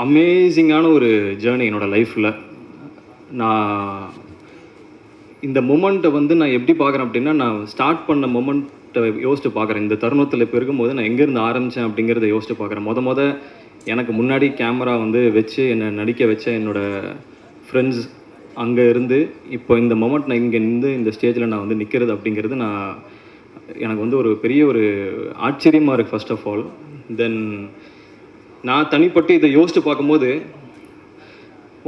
அமேசிங்கான ஒரு ஜேர்னி என்னோடய லைஃப்பில். நான் இந்த மொமெண்ட்டை வந்து நான் எப்படி பார்க்குறேன் அப்படின்னா, நான் ஸ்டார்ட் பண்ண மொமெண்ட்டை யோசிச்சு பார்க்குறேன். இந்த தருணத்தில் இப்போ இருக்கும்போது நான் எங்கேருந்து ஆரம்பித்தேன் அப்படிங்கிறத யோசிச்சு பார்க்குறேன். மொத எனக்கு முன்னாடி கேமரா வந்து வச்சு என்னை நடிக்க வச்ச என்னோடய ஃப்ரெண்ட்ஸ் அங்கே இருந்து இப்போ இந்த மொமெண்ட் நான் இங்கே நின்று இந்த ஸ்டேஜில் நான் வந்து நிற்கிறது அப்படிங்கிறது எனக்கு வந்து ஒரு பெரிய ஒரு ஆச்சரியமாக இருக்குது ஃபர்ஸ்ட் ஆஃப் ஆல். தென் நான் தனிப்பட்டு இதை யோசித்து பார்க்கும்போது,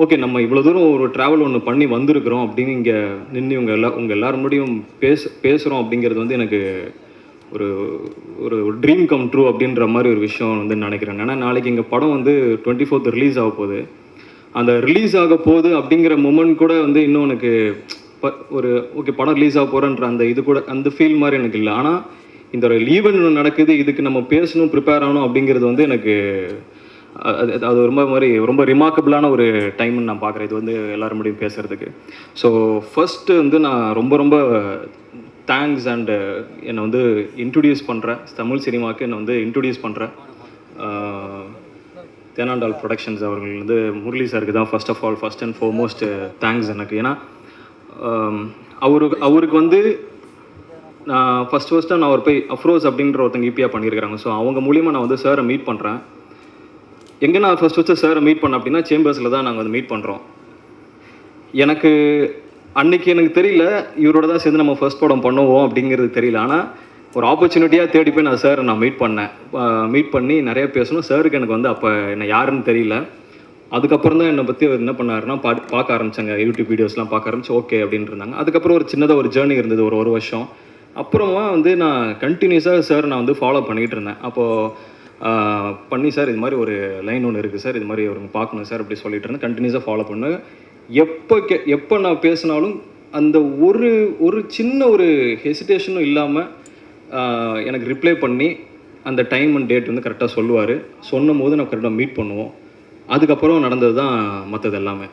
ஓகே நம்ம இவ்வளோ தூரம் ஒரு ட்ராவல் ஒன்று பண்ணி வந்திருக்கிறோம் அப்படின்னு இங்கே நின்று உங்கள் எல்லாரும் முன்னாடியும் பேசுகிறோம் அப்படிங்கிறது வந்து எனக்கு ஒரு ஒரு ட்ரீம் கம் ட்ரூ அப்படின்ற மாதிரி ஒரு விஷயம் வந்து நினைக்கிறேன். ஏன்னா நாளைக்கு எங்கள் படம் வந்து 24th ரிலீஸ் ஆக போகுது. அந்த ரிலீஸ் ஆக போகுது அப்படிங்கிற மொமெண்ட் கூட வந்து இன்னும் எனக்கு ஒரு ஓகே படம் ரிலீஸ் ஆக போகிறேன்ற அந்த இது கூட அந்த ஃபீல் மாதிரி எனக்கு இல்லை. ஆனால் இந்த ஒரு ஈவெண்ட் நடக்குது, இதுக்கு நம்ம பேசணும், ப்ரிப்பேர் ஆகணும் அப்படிங்கிறது வந்து எனக்கு அது ரொம்ப ரிமார்க்கபிளான ஒரு டைம்னு நான் பார்க்குறேன். இது வந்து எல்லோரும் முடியும் பேசுகிறதுக்கு. ஸோ ஃபஸ்ட்டு வந்து நான் ரொம்ப தேங்க்ஸ் அண்டு என்னை வந்து இன்ட்ரடியூஸ் பண்ணுறேன் தமிழ் சினிமாவுக்கு என்னை வந்து இன்ட்ரடியூஸ் பண்ணுறேன் தேனாண்டால் ப்ரொடக்ஷன்ஸ் அவர்கள் வந்து முரளி சாருக்கு தான் ஃபர்ஸ்ட் அண்ட் ஃபார்மோஸ்ட் தேங்க்ஸ் எனக்கு. ஏன்னா அவருக்கு வந்து நான் ஃபஸ்ட்டாக நான் போய் அஃப்ரோஸ் அப்படின்ற ஒருத்தங்க ஈபியாக பண்ணியிருக்கிறாங்க. ஸோ அவங்க மூலிமா நான் வந்து சாரை மீட் பண்ணுறேன். எங்கே நான் ஃபஸ்ட்டு சாரை மீட் பண்ணேன் அப்படின்னா சேம்பர்ஸில் தான் நாங்கள் வந்து மீட் பண்ணுறோம். எனக்கு அன்றைக்கி எனக்கு தெரியல இவரோட தான் சேர்ந்து நம்ம ஃபர்ஸ்ட் படம் பண்ணுவோம் அப்படிங்கிறது தெரியல. ஆனால் ஒரு ஆப்பர்ச்சுனிட்டியாக தேடி போய் நான் சாரை மீட் பண்ணேன். மீட் பண்ணி நிறைய பேசணும். சாருக்கு எனக்கு வந்து அப்போ என்ன யாருன்னு தெரியல. அதுக்கப்புறம் தான் என்னை பற்றி அவர் என்ன பண்ணாருன்னா பார்க்க ஆரம்பித்தாங்க. யூடியூப் வீடியோஸ்லாம் பார்க்க ஆரம்பிச்சு ஓகே அப்படின்ட்டு இருந்தாங்க. அதுக்கப்புறம் ஒரு சின்னதாக ஒரு ஜேர்னி இருந்தது ஒரு வருஷம். அப்புறமா வந்து நான் கண்டினியூஸாக சார் நான் வந்து ஃபாலோ பண்ணிகிட்டு இருந்தேன். அப்போது பண்ணி சார் இது மாதிரி ஒரு லைன் ஒன்று இருக்குது சார், இது மாதிரி ஒரு பார்க்கணும் சார் அப்படி சொல்லிட்டு இருந்தேன். கண்டினியூஸாக ஃபாலோ பண்ணேன். எப்போ நான் பேசினாலும் அந்த ஒரு சின்ன ஒரு ஹெசிடேஷனும் இல்லாமல் எனக்கு ரிப்ளை பண்ணி அந்த டைம் அண்ட் டேட் வந்து கரெக்டாக சொல்லுவார். சொன்னும் போது நான் கரெக்டாக மீட் பண்ணுவோம். அதுக்கப்புறம் நடந்தது தான் மற்றது எல்லாமே.